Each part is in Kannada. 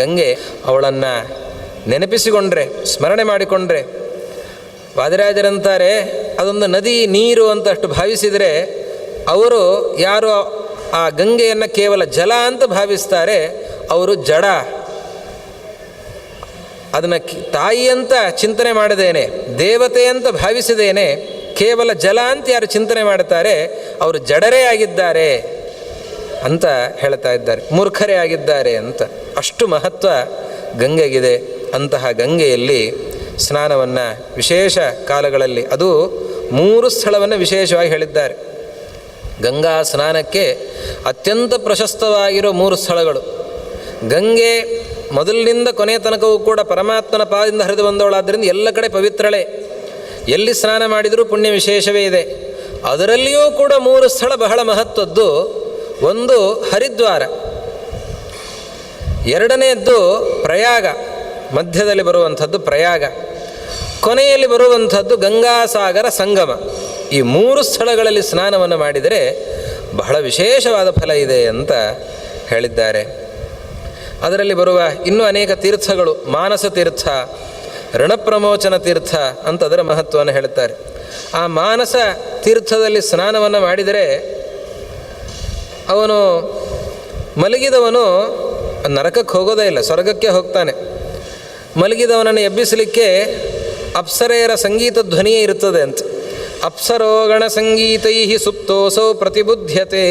ಗಂಗೆ ಅವಳನ್ನು ನೆನಪಿಸಿಕೊಂಡ್ರೆ, ಸ್ಮರಣೆ ಮಾಡಿಕೊಂಡ್ರೆ, ವಾದಿರಾಜರಂತಾರೆ ಅದೊಂದು ನದಿ ನೀರು ಅಂತ ಅಷ್ಟು ಭಾವಿಸಿದರೆ ಅವರು ಯಾರು ಆ ಗಂಗೆಯನ್ನು ಕೇವಲ ಜಲ ಅಂತ ಭಾವಿಸ್ತಾರೆ ಅವರು ಜಡ. ಅದನ್ನು ತಾಯಿ ಅಂತ ಚಿಂತನೆ ಮಾಡದೇನೆ, ದೇವತೆ ಅಂತ ಭಾವಿಸಿದೇನೆ ಕೇವಲ ಜಲ ಅಂತ ಯಾರು ಚಿಂತನೆ ಮಾಡ್ತಾರೆ ಅವರು ಜಡರೇ ಆಗಿದ್ದಾರೆ ಅಂತ ಹೇಳ್ತಾ ಇದ್ದಾರೆ, ಮೂರ್ಖರೇ ಆಗಿದ್ದಾರೆ ಅಂತ. ಅಷ್ಟು ಮಹತ್ವ ಗಂಗೆಗಿದೆ. ಅಂತಹ ಗಂಗೆಯಲ್ಲಿ ಸ್ನಾನವನ್ನು ವಿಶೇಷ ಕಾಲಗಳಲ್ಲಿ, ಅದು 3 ಸ್ಥಳವನ್ನು ವಿಶೇಷವಾಗಿ ಹೇಳಿದ್ದಾರೆ. ಗಂಗಾ ಸ್ನಾನಕ್ಕೆ ಅತ್ಯಂತ ಪ್ರಶಸ್ತವಾಗಿರೋ 3 ಸ್ಥಳಗಳು. ಗಂಗೆ ಮೊದಲಿನಿಂದ ಕೊನೆಯ ತನಕವೂ ಕೂಡ ಪರಮಾತ್ಮನ ಪಾದದಿಂದ ಹರಿದು ಬಂದವಳಾದ್ದರಿಂದ ಎಲ್ಲ ಕಡೆ ಪವಿತ್ರಳೆ, ಎಲ್ಲಿ ಸ್ನಾನ ಮಾಡಿದರೂ ಪುಣ್ಯ ವಿಶೇಷವೇ ಇದೆ. ಅದರಲ್ಲಿಯೂ ಕೂಡ 3 ಸ್ಥಳ ಬಹಳ ಮಹತ್ವದ್ದು. ಒಂದು ಹರಿದ್ವಾರ, ಎರಡನೆಯದ್ದು ಪ್ರಯಾಗ, ಮಧ್ಯದಲ್ಲಿ ಬರುವಂಥದ್ದು ಪ್ರಯಾಗ, ಕೊನೆಯಲ್ಲಿ ಬರುವಂಥದ್ದು ಗಂಗಾಸಾಗರ ಸಂಗಮ. ಈ 3 ಸ್ಥಳಗಳಲ್ಲಿ ಸ್ನಾನವನ್ನು ಮಾಡಿದರೆ ಬಹಳ ವಿಶೇಷವಾದ ಫಲ ಇದೆ ಅಂತ ಹೇಳಿದ್ದಾರೆ. ಅದರಲ್ಲಿ ಬರುವ ಇನ್ನೂ ಅನೇಕ ತೀರ್ಥಗಳು, ಮಾನಸ ತೀರ್ಥ, ಋಣಪ್ರಮೋಚನ ತೀರ್ಥ ಅಂತ ಅದರ ಮಹತ್ವವನ್ನು ಹೇಳುತ್ತಾರೆ. ಆ ಮಾನಸ ತೀರ್ಥದಲ್ಲಿ ಸ್ನಾನವನ್ನು ಮಾಡಿದರೆ ಅವನು ಮಲಗಿದವನು ನರಕಕ್ಕೆ ಹೋಗೋದೇ ಇಲ್ಲ, ಸ್ವರ್ಗಕ್ಕೆ ಹೋಗ್ತಾನೆ. ಮಲಗಿದವನನ್ನು ಎಬ್ಬಿಸಲಿಕ್ಕೆ ಅಪ್ಸರೆಯರ ಸಂಗೀತ ಧ್ವನಿಯೇ ಇರುತ್ತದೆ ಅಂತ. ಅಪ್ಸರೋಗಣ ಸಂಗೀತೈ ಸುಪ್ತೋಸೌ ಪ್ರತಿಬುದ್ಧ್ಯತೆ.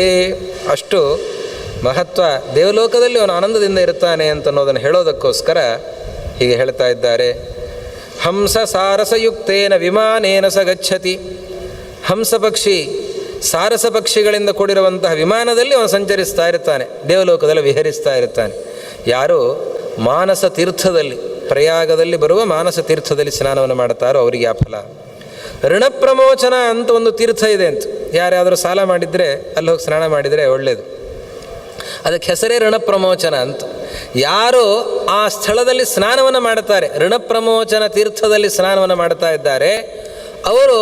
ಅಷ್ಟು ಮಹತ್ವ, ದೇವಲೋಕದಲ್ಲಿ ಅವನು ಆನಂದದಿಂದ ಇರ್ತಾನೆ ಅಂತನ್ನೋದನ್ನು ಹೇಳೋದಕ್ಕೋಸ್ಕರ ಹೀಗೆ ಹೇಳ್ತಾ ಇದ್ದಾರೆ. ಹಂಸ ಸಾರಸಯುಕ್ತೇನ ವಿಮಾನೇನ ಸ ಗಚ್ಚತಿ. ಹಂಸ ಪಕ್ಷಿ, ಸಾರಸ ಪಕ್ಷಿಗಳಿಂದ ಕೂಡಿರುವಂತಹ ವಿಮಾನದಲ್ಲಿ ಅವನು ಸಂಚರಿಸ್ತಾ ಇರ್ತಾನೆ, ದೇವಲೋಕದಲ್ಲಿ ವಿಹರಿಸ್ತಾ ಇರ್ತಾನೆ. ಯಾರು ಮಾನಸ ತೀರ್ಥದಲ್ಲಿ, ಪ್ರಯಾಗದಲ್ಲಿ ಬರುವ ಮಾನಸ ತೀರ್ಥದಲ್ಲಿ ಸ್ನಾನವನ್ನು ಮಾಡ್ತಾರೋ ಅವರಿಗೆ ಆ ಫಲ. ಋಣಪ್ರಮೋಚನ ಅಂತ ಒಂದು ತೀರ್ಥ ಇದೆ ಅಂತ, ಯಾರ್ಯಾದರೂ ಸಾಲ ಮಾಡಿದರೆ ಅಲ್ಲಿ ಹೋಗಿ ಸ್ನಾನ ಮಾಡಿದರೆ ಒಳ್ಳೆಯದು. ಅದಕ್ಕೆ ಹೆಸರೇ ಋಣಪ್ರಮೋಚನ ಅಂತ. ಯಾರು ಆ ಸ್ಥಳದಲ್ಲಿ ಸ್ನಾನವನ್ನು ಮಾಡ್ತಾರೆ, ಋಣಪ್ರಮೋಚನ ತೀರ್ಥದಲ್ಲಿ ಸ್ನಾನವನ್ನು ಮಾಡ್ತಾ ಇದ್ದಾರೆ, ಅವರು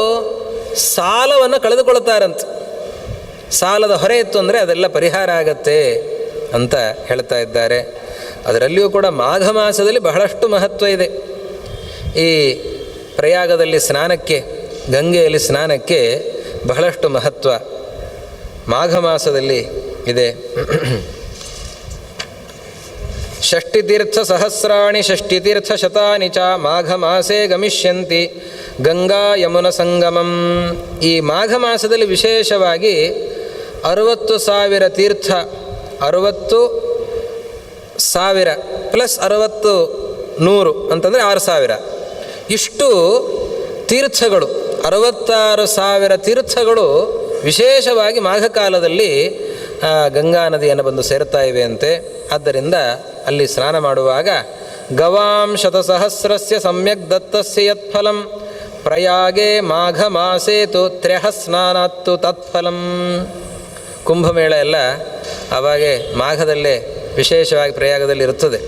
ಸಾಲವನ್ನು ಕಳೆದುಕೊಳ್ತಾರಂತ. ಸಾಲದ ಹೊರೆ ಇತ್ತು ಅಂದರೆ ಅದೆಲ್ಲ ಪರಿಹಾರ ಆಗತ್ತೆ ಅಂತ ಹೇಳ್ತಾ ಇದ್ದಾರೆ. ಅದರಲ್ಲಿಯೂ ಕೂಡ ಮಾಘ ಮಾಸದಲ್ಲಿ ಬಹಳಷ್ಟು ಮಹತ್ವ ಇದೆ. ಈ ಪ್ರಯಾಗದಲ್ಲಿ ಸ್ನಾನಕ್ಕೆ, ಗಂಗೆಯಲ್ಲಿ ಸ್ನಾನಕ್ಕೆ ಬಹಳಷ್ಟು ಮಹತ್ವ ಮಾಘ ಮಾಸದಲ್ಲಿ ಇದೆ. ಷಷ್ಟಿತೀರ್ಥ ಸಹಸ್ರಾಣಿ ಷಷ್ಟಿತೀರ್ಥ ಶತಾನಿ ಚ ಮಾಘ ಮಾಸೇ ಗಮಿಷ್ಯಂತಿ ಗಂಗಾ ಯಮುನ ಸಂಗಮಂ. ಈ ಮಾಘ ಮಾಸದಲ್ಲಿ ವಿಶೇಷವಾಗಿ 60,000 ತೀರ್ಥ, 60,000 ಪ್ಲಸ್ 60,100 ಅಂತಂದರೆ 6,000, ಇಷ್ಟು ತೀರ್ಥಗಳು, 66,000 ತೀರ್ಥಗಳು ವಿಶೇಷವಾಗಿ ಮಾಘ ಕಾಲದಲ್ಲಿ ಗಂಗಾ ನದಿಯನ್ನು ಬಂದು ಸೇರ್ತಾ ಇವೆ ಅಂತೆ. ಆದ್ದರಿಂದ ಅಲ್ಲಿ ಸ್ನಾನ ಮಾಡುವಾಗ ಗವಾಂ ಶತಸಹಸ್ರಸ್ಯ ಸಮ್ಯಕ್ ದತ್ತಸ್ಯ ಯತ್ಫಲಂ ಪ್ರಯಾಗೆ ಮಾಘ ಮಾಸೇತು ತ್ರ್ಯಃ ಸ್ನಾನಾತ್ತು ತತ್ಫಲಂ. ಕುಂಭಮೇಳ ಎಲ್ಲ ಆವಾಗೆ ಮಾಘದಲ್ಲೇ ವಿಶೇಷವಾಗಿ ಪ್ರಯಾಗದಲ್ಲಿ ಇರುತ್ತದೆ.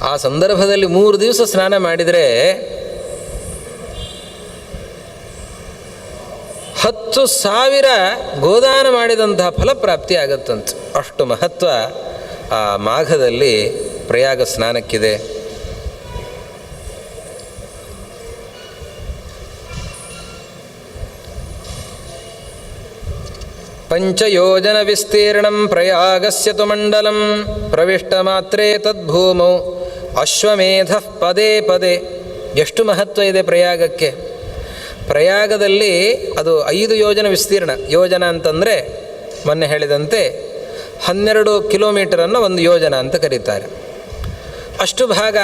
ಆ ಸಂದರ್ಭದಲ್ಲಿ 3 ದಿವಸ ಸ್ನಾನ ಮಾಡಿದರೆ 10,000 ಗೋದಾನ ಮಾಡಿದಂತಹ ಫಲಪ್ರಾಪ್ತಿ ಆಗತ್ತಂತೆ. ಅಷ್ಟು ಮಹತ್ವ ಆ ಮಾಘದಲ್ಲಿ ಪ್ರಯಾಗ ಸ್ನಾನಕ್ಕಿದೆ. ಪಂಚಯೋಜನ ವಿಸ್ತೀರ್ಣಂ ಪ್ರಯಾಗಸ್ಯ ತು ಮಂಡಲಂ ಪ್ರವಿಷ್ಟ ಮಾತ್ರೇ ತದ್ಭೂಮೌ ಅಶ್ವಮೇಧ ಪದೇ ಪದೇ. ಎಷ್ಟು ಮಹತ್ವ ಇದೆ ಪ್ರಯಾಗಕ್ಕೆ. ಪ್ರಯಾಗದಲ್ಲಿ ಅದು 5 ಯೋಜನ ವಿಸ್ತೀರ್ಣ. ಯೋಜನ ಅಂತಂದರೆ ಮೊನ್ನೆ ಹೇಳಿದಂತೆ 12 ಕಿಲೋಮೀಟರನ್ನು ಒಂದು ಯೋಜನ ಅಂತ ಕರೀತಾರೆ. ಅಷ್ಟು ಭಾಗ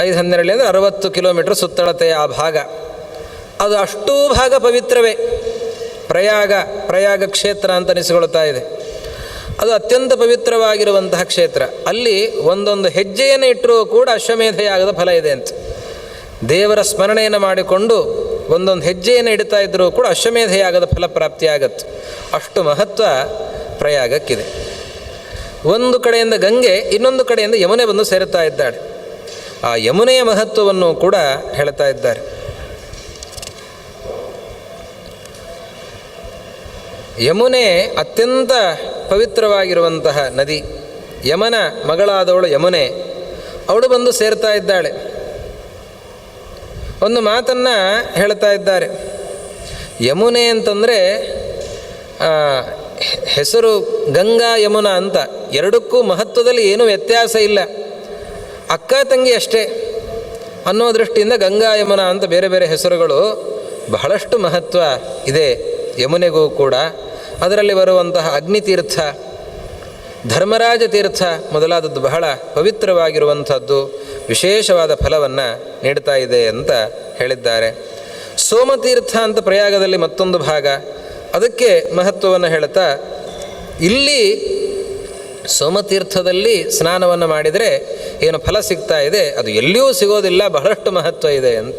5-12 ಅಂದರೆ 60 ಕಿಲೋಮೀಟರ್ ಸುತ್ತಳತೆಯ ಆ ಭಾಗ, ಅದು ಅಷ್ಟೂ ಭಾಗ ಪವಿತ್ರವೇ. ಪ್ರಯಾಗ ಕ್ಷೇತ್ರ ಅಂತ ಅನಿಸಿಕೊಳ್ತಾ ಇದೆ. ಅದು ಅತ್ಯಂತ ಪವಿತ್ರವಾಗಿರುವಂತಹ ಕ್ಷೇತ್ರ. ಅಲ್ಲಿ ಒಂದೊಂದು ಹೆಜ್ಜೆಯನ್ನು ಇಟ್ಟರೂ ಕೂಡ ಅಶ್ವಮೇಧಯಾಗದ ಫಲ ಇದೆ ಅಂತ. ದೇವರ ಸ್ಮರಣೆಯನ್ನು ಮಾಡಿಕೊಂಡು ಒಂದೊಂದು ಹೆಜ್ಜೆಯನ್ನು ಇಡ್ತಾ ಇದ್ದರೂ ಕೂಡ ಅಶ್ವಮೇಧಯಾಗದ ಫಲ ಪ್ರಾಪ್ತಿಯಾಗತ್ತೆ. ಅಷ್ಟು ಮಹತ್ವ ಪ್ರಯಾಗಕ್ಕಿದೆ. ಒಂದು ಕಡೆಯಿಂದ ಗಂಗೆ, ಇನ್ನೊಂದು ಕಡೆಯಿಂದ ಯಮುನೆ ಬಂದು ಸೇರುತ್ತಾ ಇದ್ದಾಳೆ. ಆ ಯಮುನೆಯ ಮಹತ್ವವನ್ನು ಕೂಡ ಹೇಳ್ತಾ ಇದ್ದಾರೆ. ಯಮುನೆ ಅತ್ಯಂತ ಪವಿತ್ರವಾಗಿರುವಂತಹ ನದಿ. ಯಮನ ಮಗಳಾದವಳು ಯಮುನೆ, ಅವಳು ಬಂದು ಸೇರ್ತಾ ಇದ್ದಾಳೆ. ಒಂದು ಮಾತನ್ನು ಹೇಳ್ತಾ ಇದ್ದಾರೆ. ಯಮುನೆ ಅಂತಂದರೆ ಹೆಸರು ಗಂಗಾ ಯಮುನಾ ಅಂತ, ಎರಡಕ್ಕೂ ಮಹತ್ವದಲ್ಲಿ ಏನೂ ವ್ಯತ್ಯಾಸ ಇಲ್ಲ, ಅಕ್ಕ ತಂಗಿ ಅಷ್ಟೇ ಅನ್ನೋ ದೃಷ್ಟಿಯಿಂದ ಗಂಗಾ ಯಮುನಾ ಅಂತ ಬೇರೆ ಬೇರೆ ಹೆಸರುಗಳು. ಬಹಳಷ್ಟು ಮಹತ್ವ ಇದೆ ಯಮುನೆಗೂ ಕೂಡ. ಅದರಲ್ಲಿ ಬರುವಂತಹ ಅಗ್ನಿತೀರ್ಥ, ಧರ್ಮರಾಜ ತೀರ್ಥ ಮೊದಲಾದದ್ದು ಬಹಳ ಪವಿತ್ರವಾಗಿರುವಂಥದ್ದು, ವಿಶೇಷವಾದ ಫಲವನ್ನು ನೀಡ್ತಾ ಇದೆ ಅಂತ ಹೇಳಿದ್ದಾರೆ. ಸೋಮತೀರ್ಥ ಅಂತ ಪ್ರಯಾಗದಲ್ಲಿ ಮತ್ತೊಂದು ಭಾಗ, ಅದಕ್ಕೆ ಮಹತ್ವವನ್ನು ಹೇಳ್ತಾ ಇಲ್ಲಿ ಸೋಮತೀರ್ಥದಲ್ಲಿ ಸ್ನಾನವನ್ನು ಮಾಡಿದರೆ ಏನು ಫಲ ಸಿಗ್ತಾ ಇದೆ ಅದು ಎಲ್ಲಿಯೂ ಸಿಗೋದಿಲ್ಲ, ಬಹಳಷ್ಟು ಮಹತ್ವ ಇದೆ ಅಂತ.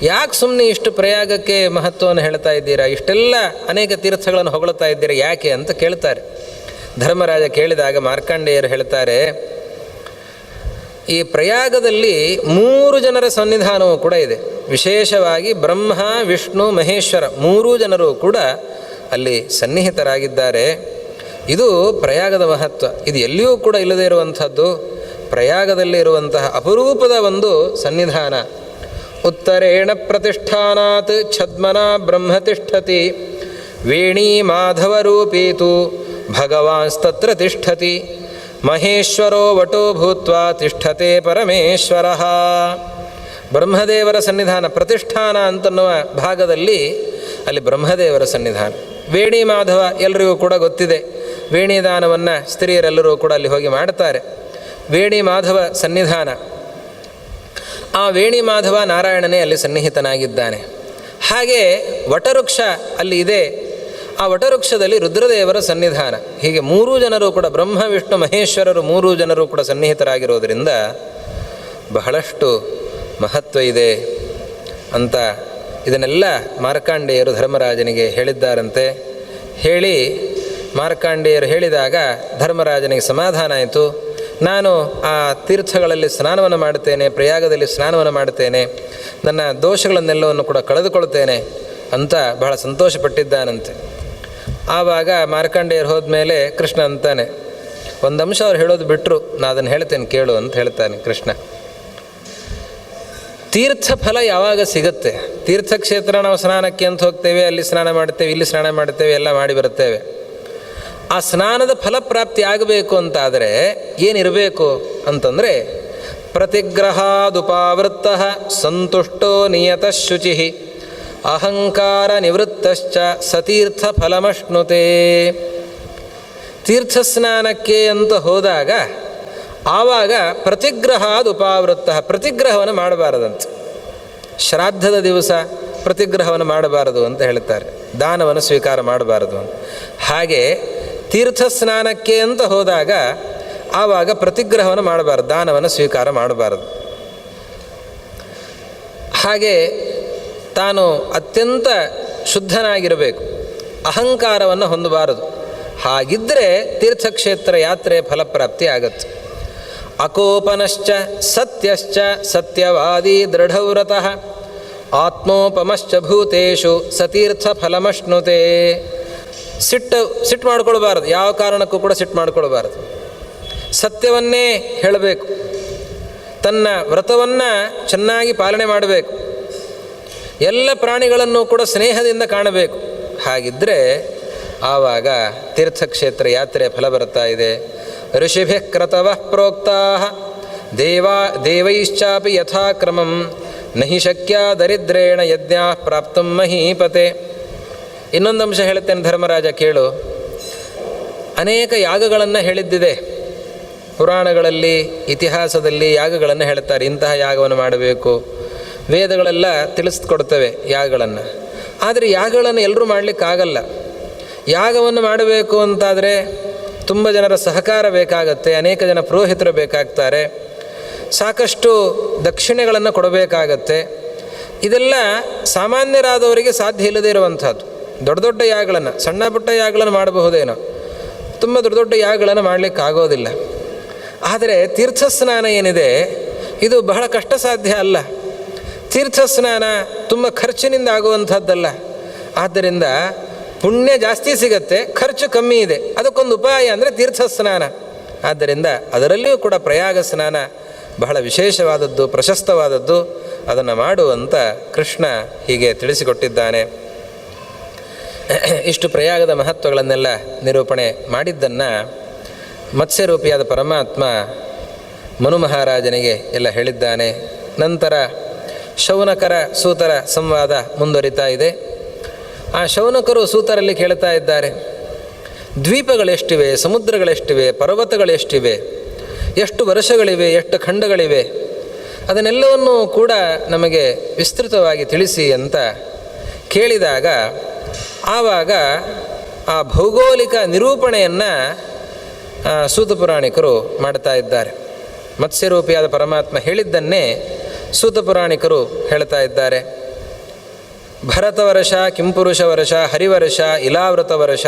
ಯಾಕೆ ಸುಮ್ಮನೆ ಇಷ್ಟು ಪ್ರಯಾಗಕ್ಕೆ ಮಹತ್ವವನ್ನು ಹೇಳ್ತಾ ಇದ್ದೀರಾ, ಇಷ್ಟೆಲ್ಲ ಅನೇಕ ತೀರ್ಥಗಳನ್ನು ಹೊಗಳ್ತಾ ಇದ್ದೀರಾ ಯಾಕೆ ಅಂತ ಕೇಳ್ತಾರೆ. ಧರ್ಮರಾಜ ಕೇಳಿದಾಗ ಮಾರ್ಕಂಡೇಯರು ಹೇಳ್ತಾರೆ, ಈ ಪ್ರಯಾಗದಲ್ಲಿ 3 ಜನರ ಸನ್ನಿಧಾನವೂ ಕೂಡ ಇದೆ. ವಿಶೇಷವಾಗಿ ಬ್ರಹ್ಮ, ವಿಷ್ಣು, ಮಹೇಶ್ವರ 3 ಜನರು ಕೂಡ ಅಲ್ಲಿ ಸನ್ನಿಹಿತರಾಗಿದ್ದಾರೆ. ಇದು ಪ್ರಯಾಗದ ಮಹತ್ವ. ಇದು ಎಲ್ಲಿಯೂ ಕೂಡ ಇಲ್ಲದೇ ಇರುವಂಥದ್ದು, ಪ್ರಯಾಗದಲ್ಲಿ ಇರುವಂತಹ ಅಪರೂಪದ ಒಂದು ಸನ್ನಿಧಾನ. ಉತ್ತರೇಣ ಪ್ರತಿಷ್ಠಾನಾತ್ ಛದ್ಮನ ಬ್ರಹ್ಮ ತಿಷ್ಠತಿ, ವೇಣೀ ಮಾಧವರೂಪೀತು ಭಗವಾನ್ಸ್ತತ್ರ ತಿಷ್ಠತಿ, ಮಹೇಶ್ವರೋ ವಟೋ ಭೂತ್ವಾ ತಿಷ್ಠತೆ ಪರಮೇಶ್ವರ. ಬ್ರಹ್ಮದೇವರ ಸನ್ನಿಧಾನ ಪ್ರತಿಷ್ಠಾನ ಅಂತನ್ನುವ ಭಾಗದಲ್ಲಿ ಅಲ್ಲಿ ಬ್ರಹ್ಮದೇವರ ಸನ್ನಿಧಾನ. ವೇಣಿ ಮಾಧವ ಎಲ್ಲರಿಗೂ ಕೂಡ ಗೊತ್ತಿದೆ, ವೇಣಿದಾನವನ್ನು ಸ್ತ್ರೀಯರೆಲ್ಲರೂ ಕೂಡ ಅಲ್ಲಿ ಹೋಗಿ ಮಾಡ್ತಾರೆ. ವೇಣಿ ಮಾಧವ ಸನ್ನಿಧಾನ, ಆ ವೇಣಿ ಮಾಧವ ನಾರಾಯಣನೇ ಅಲ್ಲಿ ಸನ್ನಿಹಿತನಾಗಿದ್ದಾನೆ. ಹಾಗೆ ವಟವೃಕ್ಷ ಅಲ್ಲಿ ಇದೆ, ಆ ವಟವೃಕ್ಷದಲ್ಲಿ ರುದ್ರದೇವರ ಸನ್ನಿಧಾನ. ಹೀಗೆ 3 ಜನರು ಕೂಡ ಬ್ರಹ್ಮ, ವಿಷ್ಣು, ಮಹೇಶ್ವರರು 3 ಜನರು ಕೂಡ ಸನ್ನಿಹಿತರಾಗಿರೋದರಿಂದ ಬಹಳಷ್ಟು ಮಹತ್ವ ಇದೆ ಅಂತ ಇದನ್ನೆಲ್ಲ ಮಾರ್ಕಂಡೇಯರು ಧರ್ಮರಾಜನಿಗೆ ಹೇಳಿದ್ದಾರಂತೆ. ಹೇಳಿ ಮಾರ್ಕಂಡೇಯರು ಹೇಳಿದಾಗ ಧರ್ಮರಾಜನಿಗೆ ಸಮಾಧಾನ ಆಯಿತು. ನಾನು ಆ ತೀರ್ಥಗಳಲ್ಲಿ ಸ್ನಾನವನ್ನು ಮಾಡುತ್ತೇನೆ, ಪ್ರಯಾಗದಲ್ಲಿ ಸ್ನಾನವನ್ನು ಮಾಡುತ್ತೇನೆ, ನನ್ನ ದೋಷಗಳನ್ನೆಲ್ಲವನ್ನು ಕೂಡ ಕಳೆದುಕೊಳ್ತೇನೆ ಅಂತ ಬಹಳ ಸಂತೋಷಪಟ್ಟಿದ್ದಾನಂತೆ. ಆವಾಗ ಮಾರ್ಕಂಡೇಯರು ಹೋದ್ಮೇಲೆ ಕೃಷ್ಣ ಅಂತಾನೆ, ಒಂದು ಅಂಶ ಅವ್ರು ಹೇಳೋದು ಬಿಟ್ಟರು, ನಾನು ಅದನ್ನು ಹೇಳ್ತೇನೆ ಕೇಳು ಅಂತ ಹೇಳ್ತಾನೆ ಕೃಷ್ಣ. ತೀರ್ಥ ಫಲ ಯಾವಾಗ ಸಿಗುತ್ತೆ? ತೀರ್ಥಕ್ಷೇತ್ರ ನಾವು ಸ್ನಾನಕ್ಕೆ ಅಂತ ಹೋಗ್ತೇವೆ, ಅಲ್ಲಿ ಸ್ನಾನ ಮಾಡ್ತೇವೆ, ಇಲ್ಲಿ ಸ್ನಾನ ಮಾಡ್ತೇವೆ, ಎಲ್ಲ ಮಾಡಿ ಬರ್ತೇವೆ. ಆ ಸ್ನಾನದ ಫಲಪ್ರಾಪ್ತಿ ಆಗಬೇಕು ಅಂತಾದರೆ ಏನಿರಬೇಕು ಅಂತಂದರೆ, ಪ್ರತಿಗ್ರಹಾದುಪಾವೃತ್ತ ಸಂತುಷ್ಟೋ ನಿಯತ ಶುಚಿ ಅಹಂಕಾರ ನಿವೃತ್ತಶ್ಚ ಸತೀರ್ಥ ಫಲಮಶ್ನುತೆ. ತೀರ್ಥಸ್ನಾನಕ್ಕೆ ಅಂತ ಹೋದಾಗ ಆವಾಗ ಪ್ರತಿಗ್ರಹಾದುಪಾವೃತ್ತ, ಪ್ರತಿಗ್ರಹವನ್ನು ಮಾಡಬಾರದಂತೆ. ಶ್ರಾದ್ದದ ದಿವಸ ಪ್ರತಿಗ್ರಹವನ್ನು ಮಾಡಬಾರದು ಅಂತ ಹೇಳ್ತಾರೆ, ದಾನವನ್ನು ಸ್ವೀಕಾರ ಮಾಡಬಾರದು ಅಂತ. ಹಾಗೆ ತೀರ್ಥಸ್ನಾನಕ್ಕೆ ಅಂತ ಹೋದಾಗ ಆವಾಗ ಪ್ರತಿಗ್ರಹವನ್ನು ಮಾಡಬಾರದು, ದಾನವನ್ನು ಸ್ವೀಕಾರ ಮಾಡಬಾರದು. ಹಾಗೆ ತಾನು ಅತ್ಯಂತ ಶುದ್ಧನಾಗಿರಬೇಕು, ಅಹಂಕಾರವನ್ನು ಹೊಂದಬಾರದು. ಹಾಗಿದ್ದರೆ ತೀರ್ಥಕ್ಷೇತ್ರ ಯಾತ್ರೆ ಫಲಪ್ರಾಪ್ತಿ ಆಗತ್ತೆ. ಅಕೋಪನಶ್ಚ ಸತ್ಯಶ್ಚ ಸತ್ಯವಾದಿ ದೃಢವ್ರತಃ ಆತ್ಮೋಪಮಶ್ಚ ಭೂತೇಷು ಸತೀರ್ಥ ಫಲಮಶ್ನುತೆ. ಸಿಟ್ಟು ಮಾಡ್ಕೊಳ್ಬಾರ್ದು, ಯಾವ ಕಾರಣಕ್ಕೂ ಕೂಡ ಸಿಟ್ಟು ಮಾಡ್ಕೊಳ್ಬಾರ್ದು. ಸತ್ಯವನ್ನೇ ಹೇಳಬೇಕು, ತನ್ನ ವ್ರತವನ್ನು ಚೆನ್ನಾಗಿ ಪಾಲನೆ ಮಾಡಬೇಕು, ಎಲ್ಲ ಪ್ರಾಣಿಗಳನ್ನು ಕೂಡ ಸ್ನೇಹದಿಂದ ಕಾಣಬೇಕು. ಹಾಗಿದ್ದರೆ ಆವಾಗ ತೀರ್ಥಕ್ಷೇತ್ರ ಯಾತ್ರೆ ಫಲ ಬರ್ತಾ ಇದೆ. ಋಷಿಭ್ಯ ಕ್ರತವಃ ಪ್ರೋಕ್ತಾ ದೇವೈಶ್ಚಾಪಿ ಯಥಾಕ್ರಮಂ ನಹಿ ಶಕ್ಯ ದರಿದ್ರೇಣ ಯಜ್ಞಾ ಪ್ರಾಪ್ತಂ ಮಹೀಪತೆ. ಇನ್ನೊಂದು ಅಂಶ ಹೇಳುತ್ತೇನೆ ಧರ್ಮರಾಜ ಕೇಳು. ಅನೇಕ ಯಾಗಗಳನ್ನು ಹೇಳಿದ್ದಿದೆ ಪುರಾಣಗಳಲ್ಲಿ, ಇತಿಹಾಸದಲ್ಲಿ ಯಾಗಗಳನ್ನು ಹೇಳ್ತಾರೆ, ಇಂತಹ ಯಾಗವನ್ನು ಮಾಡಬೇಕು, ವೇದಗಳೆಲ್ಲ ತಿಳಿಸ್ಕೊಡ್ತವೆ ಯಾಗಗಳನ್ನು. ಆದರೆ ಯಾಗಗಳನ್ನು ಎಲ್ಲರೂ ಮಾಡಲಿಕ್ಕಾಗಲ್ಲ. ಯಾಗವನ್ನು ಮಾಡಬೇಕು ಅಂತಾದರೆ ತುಂಬ ಜನರ ಸಹಕಾರ ಬೇಕಾಗತ್ತೆ, ಅನೇಕ ಜನ ಪುರೋಹಿತರು ಬೇಕಾಗ್ತಾರೆ, ಸಾಕಷ್ಟು ದಕ್ಷಿಣೆಗಳನ್ನು ಕೊಡಬೇಕಾಗತ್ತೆ. ಇದೆಲ್ಲ ಸಾಮಾನ್ಯರಾದವರಿಗೆ ಸಾಧ್ಯ ಇಲ್ಲದೇ ಇರುವಂಥದ್ದು. ದೊಡ್ಡ ದೊಡ್ಡ ಯಾಗಗಳನ್ನು, ಸಣ್ಣ ಪುಟ್ಟ ಯಾಗಗಳನ್ನು ಮಾಡಬಹುದೇನೋ, ತುಂಬ ದೊಡ್ಡ ದೊಡ್ಡ ಯಾಗಗಳನ್ನು ಮಾಡಲಿಕ್ಕಾಗೋದಿಲ್ಲ. ಆದರೆ ತೀರ್ಥಸ್ನಾನ ಏನಿದೆ ಇದು ಬಹಳ ಕಷ್ಟ ಸಾಧ್ಯ ಅಲ್ಲ. ತೀರ್ಥಸ್ನಾನ ತುಂಬ ಖರ್ಚಿನಿಂದ ಆಗುವಂಥದ್ದಲ್ಲ. ಆದ್ದರಿಂದ ಪುಣ್ಯ ಜಾಸ್ತಿ ಸಿಗತ್ತೆ, ಖರ್ಚು ಕಮ್ಮಿ ಇದೆ. ಅದಕ್ಕೊಂದು ಉಪಾಯ ಅಂದರೆ ತೀರ್ಥಸ್ನಾನ. ಆದ್ದರಿಂದ ಅದರಲ್ಲಿಯೂ ಕೂಡ ಪ್ರಯಾಗ ಸ್ನಾನ ಬಹಳ ವಿಶೇಷವಾದದ್ದು, ಪ್ರಶಸ್ತವಾದದ್ದು. ಅದನ್ನು ಮಾಡುವಂತ ಕೃಷ್ಣ ಹೀಗೆ ತಿಳಿಸಿಕೊಟ್ಟಿದ್ದಾನೆ. ಇಷ್ಟು ಪ್ರಯಾಗದ ಮಹತ್ವಗಳನ್ನೆಲ್ಲ ನಿರೂಪಣೆ ಮಾಡಿದ್ದನ್ನು ಮತ್ಸ್ಯರೂಪಿಯಾದ ಪರಮಾತ್ಮ ಮನು ಮಹಾರಾಜನಿಗೆ ಎಲ್ಲ ಹೇಳಿದ್ದಾನೆ. ನಂತರ ಶೌನಕರ ಸೂತರ ಸಂವಾದ ಮುಂದುವರಿತಾ ಇದೆ. ಆ ಶೌನಕರು ಸೂತರಲ್ಲಿ ಕೇಳ್ತಾ ಇದ್ದಾರೆ, ದ್ವೀಪಗಳೆಷ್ಟಿವೆ, ಸಮುದ್ರಗಳೆಷ್ಟಿವೆ, ಪರ್ವತಗಳೆಷ್ಟಿವೆ, ಎಷ್ಟು ವರ್ಷಗಳಿವೆ, ಎಷ್ಟು ಖಂಡಗಳಿವೆ, ಅದನ್ನೆಲ್ಲವನ್ನೂ ಕೂಡ ನಮಗೆ ವಿಸ್ತೃತವಾಗಿ ತಿಳಿಸಿ ಅಂತ ಕೇಳಿದಾಗ ಆವಾಗ ಆ ಭೌಗೋಳಿಕ ನಿರೂಪಣೆಯನ್ನು ಸೂತ ಪುರಾಣಿಕರು ಮಾಡ್ತಾ ಇದ್ದಾರೆ. ಮತ್ಸ್ಯರೂಪಿಯಾದ ಪರಮಾತ್ಮ ಹೇಳಿದ್ದನ್ನೇ ಸೂತ ಪುರಾಣಿಕರು ಹೇಳ್ತಾ ಇದ್ದಾರೆ. ಭರತ ವರ್ಷ, ಕಿಂಪುರುಷ ವರ್ಷ, ಹರಿವರ್ಷ, ಇಲಾವೃತ ವರ್ಷ,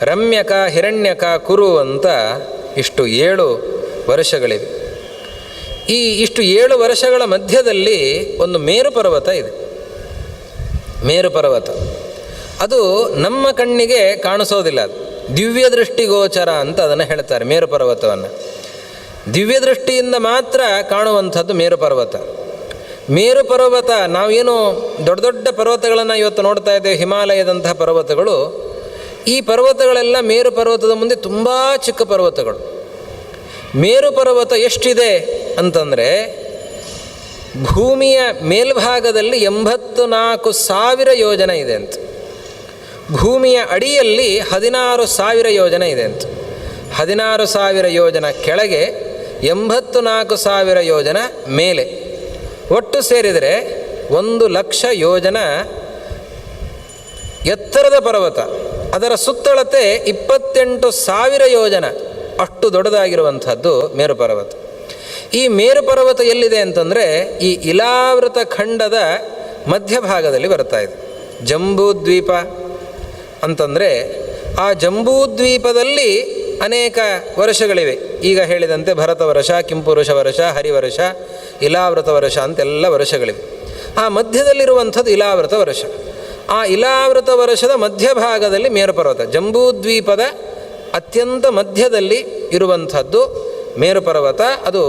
ರಮ್ಯಕ, ಹಿರಣ್ಯಕ, ಕುರು ಅಂತ ಇಷ್ಟು 7 ವರ್ಷಗಳಿವೆ. ಇಷ್ಟು 7 ವರ್ಷಗಳ ಮಧ್ಯದಲ್ಲಿ ಒಂದು ಮೇರು ಪರ್ವತ ಇದೆ. ಮೇರು ಪರ್ವತ ಅದು ನಮ್ಮ ಕಣ್ಣಿಗೆ ಕಾಣಿಸೋದಿಲ್ಲ, ಅದು ದಿವ್ಯ ದೃಷ್ಟಿಗೋಚರ ಅಂತ ಅದನ್ನು ಹೇಳ್ತಾರೆ. ಮೇರು ಪರ್ವತವನ್ನು ದಿವ್ಯ ದೃಷ್ಟಿಯಿಂದ ಮಾತ್ರ ಕಾಣುವಂಥದ್ದು ಮೇರು ಪರ್ವತ. ಮೇರು ಪರ್ವತ, ನಾವೇನು ದೊಡ್ಡ ದೊಡ್ಡ ಪರ್ವತಗಳನ್ನು ಇವತ್ತು ನೋಡ್ತಾ ಇದ್ದೇವೆ, ಹಿಮಾಲಯದಂತಹ ಪರ್ವತಗಳು, ಈ ಪರ್ವತಗಳೆಲ್ಲ ಮೇರು ಪರ್ವತದ ಮುಂದೆ ತುಂಬ ಚಿಕ್ಕ ಪರ್ವತಗಳು. ಮೇರು ಪರ್ವತ ಎಷ್ಟಿದೆ ಅಂತಂದರೆ ಭೂಮಿಯ ಮೇಲ್ಭಾಗದಲ್ಲಿ 84,000 ಯೋಜನೆ ಇದೆ ಅಂತ, ಭೂಮಿಯ ಅಡಿಯಲ್ಲಿ 16,000 ಯೋಜನೆ ಇದೆ ಅಂತ, 16,000 ಯೋಜನ ಕೆಳಗೆ 84,000 ಯೋಜನ ಮೇಲೆ, ಒಟ್ಟು ಸೇರಿದರೆ 1,00,000 ಯೋಜನ ಎತ್ತರದ ಪರ್ವತ. ಅದರ ಸುತ್ತಳತೆ 28,000 ಯೋಜನ, ಅಷ್ಟು ದೊಡ್ಡದಾಗಿರುವಂಥದ್ದು ಮೇರು ಪರ್ವತ. ಈ ಮೇರು ಪರ್ವತ ಎಲ್ಲಿದೆ ಅಂತಂದರೆ ಈ ಇಲಾವೃತ ಖಂಡದ ಮಧ್ಯಭಾಗದಲ್ಲಿ ಬರ್ತಾ ಇದೆ. ಜಂಬೂದ್ವೀಪ ಅಂತಂದರೆ ಆ ಜಂಬೂದ್ವೀಪದಲ್ಲಿ ಅನೇಕ ವರ್ಷಗಳಿವೆ. ಈಗ ಹೇಳಿದಂತೆ ಭರತ ವರ್ಷ, ಕಿಂಪುರುಷ ವರ್ಷ, ಹರಿವರ್ಷ, ಇಲಾವೃತ ವರ್ಷ ಅಂತೆಲ್ಲ ವರ್ಷಗಳಿವೆ. ಆ ಮಧ್ಯದಲ್ಲಿರುವಂಥದ್ದು ಇಲಾವೃತ ವರ್ಷ. ಆ ಇಲಾವೃತ ವರ್ಷದ ಮಧ್ಯಭಾಗದಲ್ಲಿ ಮೇರು ಪರ್ವತ, ಜಂಬೂದ್ವೀಪದ ಅತ್ಯಂತ ಮಧ್ಯದಲ್ಲಿ ಇರುವಂಥದ್ದು ಮೇರು ಪರ್ವತ. ಅದು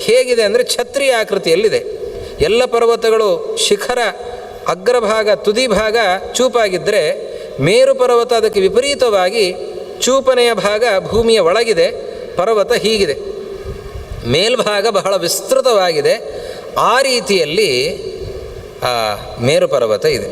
ಹೇಗಿದೆ ಅಂದರೆ ಛತ್ರಿಯ ಆಕೃತಿಯಲ್ಲಿದೆ. ಎಲ್ಲ ಪರ್ವತಗಳು ಶಿಖರ ಅಗ್ರಭಾಗ ತುದಿ ಭಾಗ ಚೂಪಾಗಿದ್ದರೆ ಮೇರು ಪರ್ವತ ಅದಕ್ಕೆ ವಿಪರೀತವಾಗಿ ಚೂಪನೆಯ ಭಾಗ ಭೂಮಿಯ ಒಳಗಿದೆ, ಪರ್ವತ ಹೀಗಿದೆ, ಮೇಲ್ಭಾಗ ಬಹಳ ವಿಸ್ತೃತವಾಗಿದೆ. ಆ ರೀತಿಯಲ್ಲಿ ಆ ಮೇರು ಪರ್ವತ ಇದೆ.